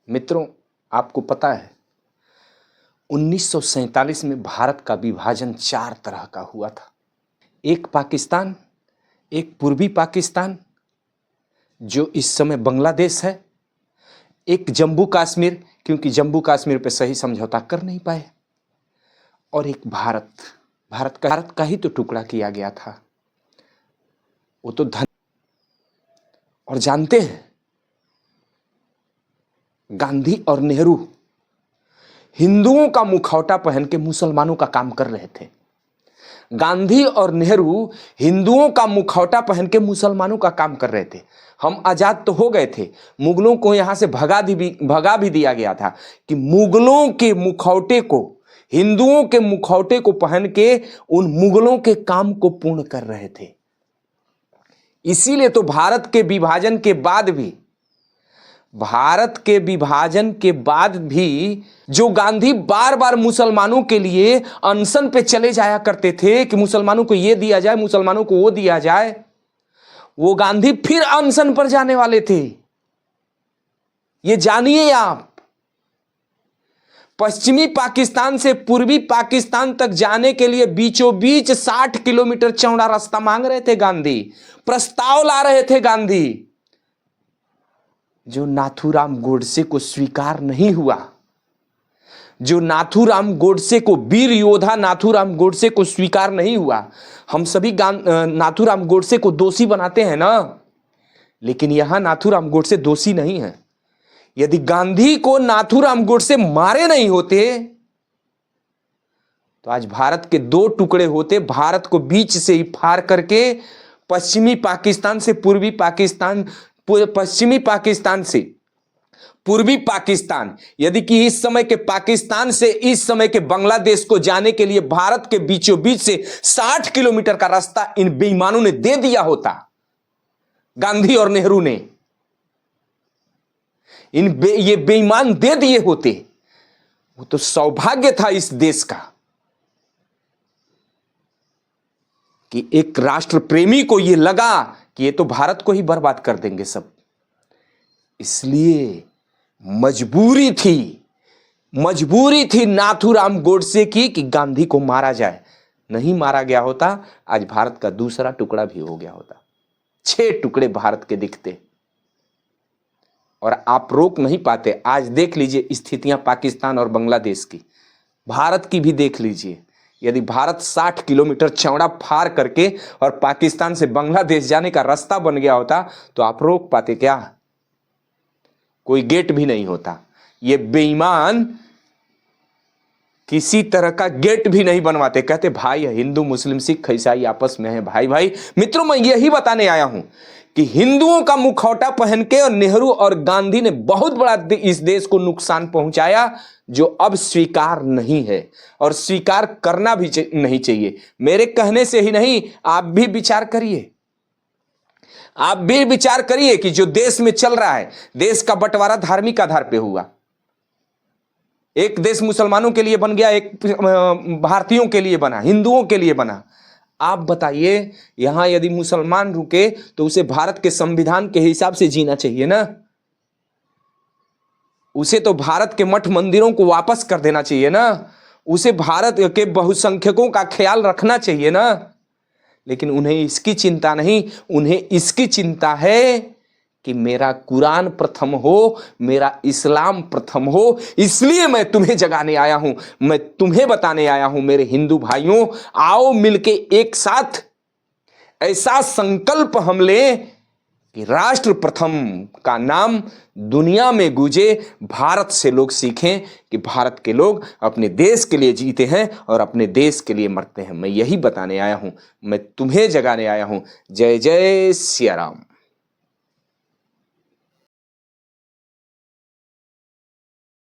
मित्रों, आपको पता है 1947 में भारत का विभाजन 4 तरह का हुआ था। एक पाकिस्तान, एक पूर्वी पाकिस्तान जो इस समय बांग्लादेश है, एक जम्मू कश्मीर, क्योंकि जम्मू कश्मीर पे सही समझौता कर नहीं पाए, और एक भारत। भारत का ही तो टुकड़ा किया गया था। वो तो धन। और जानते हैं, गांधी और नेहरू हिंदुओं का मुखौटा पहन के मुसलमानों का काम कर रहे थे। गांधी और नेहरू हिंदुओं का मुखौटा पहन के मुसलमानों का काम कर रहे थे। हम आजाद तो हो गए थे, मुगलों को यहां से भगा भी दिया गया था कि मुगलों के मुखौटे को, हिंदुओं के मुखौटे को पहन के उन मुगलों के काम को पूर्ण कर रहे थे। इसीलिए तो भारत के विभाजन के बाद भी जो गांधी बार बार मुसलमानों के लिए अनशन पे चले जाया करते थे कि मुसलमानों को ये दिया जाए, मुसलमानों को वो दिया जाए, वो गांधी फिर अनशन पर जाने वाले थे। ये जानिए आप, पश्चिमी पाकिस्तान से पूर्वी पाकिस्तान तक जाने के लिए बीचों बीच 60 किलोमीटर चौड़ा रास्ता मांग रहे थे गांधी, प्रस्ताव ला रहे थे गांधी, जो नाथूराम गोडसे को स्वीकार नहीं हुआ। जो नाथूराम गोडसे को, वीर योद्धा नाथूराम गोडसे को स्वीकार नहीं हुआ। हम सभी नाथूराम गोडसे को दोषी बनाते हैं ना, लेकिन यहां नाथूराम गोडसे दोषी नहीं है। यदि गांधी को नाथूराम गोडसे मारे नहीं होते तो आज भारत के 2 टुकड़े होते। भारत को बीच से ही फाड़ करके पश्चिमी पाकिस्तान से पूर्वी पाकिस्तान, पश्चिमी पाकिस्तान से पूर्वी पाकिस्तान, यदि कि इस समय के पाकिस्तान से इस समय के बांग्लादेश को जाने के लिए भारत के बीचों बीच से 60 किलोमीटर का रास्ता इन बेईमानों ने दे दिया होता, गांधी और नेहरू ने ये बेईमान दे दिए होते, वो तो सौभाग्य था इस देश का कि एक राष्ट्र प्रेमी को ये लगा कि ये तो भारत को ही बर्बाद कर देंगे सब। इसलिए मजबूरी थी नाथूराम गोडसे की कि गांधी को मारा जाए। नहीं मारा गया होता, आज भारत का दूसरा टुकड़ा भी हो गया होता। 6 टुकड़े भारत के दिखते और आप रोक नहीं पाते। आज देख लीजिए स्थितियां पाकिस्तान और बांग्लादेश की, भारत की भी देख लीजिए। यदि भारत 60 किलोमीटर चौड़ा फाड़ करके और पाकिस्तान से बांग्लादेश जाने का रास्ता बन गया होता तो आप रोक पाते क्या? कोई गेट भी नहीं होता। ये बेईमान किसी तरह का गेट भी नहीं बनवाते। कहते भाई हिंदू मुस्लिम सिख ईसाई आपस में है, भाई भाई। मित्रों, मैं यही बताने आया हूं कि हिंदुओं का मुखौटा पहन के और नेहरू और गांधी ने बहुत बड़ा इस देश को नुकसान पहुंचाया, जो अब स्वीकार नहीं है और स्वीकार करना भी नहीं चाहिए। मेरे कहने से ही नहीं, आप भी विचार करिए। आप भी विचार करिए कि जो देश में चल रहा है, देश का बंटवारा धार्मिक आधार पे हुआ। एक देश मुसलमानों के लिए बन गया, एक भारतीयों के लिए बना, हिंदुओं के लिए बना। आप बताइए, यहां यदि मुसलमान रुके तो उसे भारत के संविधान के हिसाब से जीना चाहिए ना। उसे तो भारत के मठ मंदिरों को वापस कर देना चाहिए ना। उसे भारत के बहुसंख्यकों का ख्याल रखना चाहिए ना। लेकिन उन्हें इसकी चिंता नहीं, उन्हें इसकी चिंता है कि मेरा कुरान प्रथम हो, मेरा इस्लाम प्रथम हो। इसलिए मैं तुम्हें जगाने आया हूं, मैं तुम्हें बताने आया हूं मेरे हिंदू भाइयों, आओ मिलके एक साथ ऐसा संकल्प हम लें कि राष्ट्र प्रथम का नाम दुनिया में गूंजे। भारत से लोग सीखें कि भारत के लोग अपने देश के लिए जीते हैं और अपने देश के लिए मरते हैं। मैं यही बताने आया हूं, मैं तुम्हें जगाने आया हूं। जय जय सिया राम।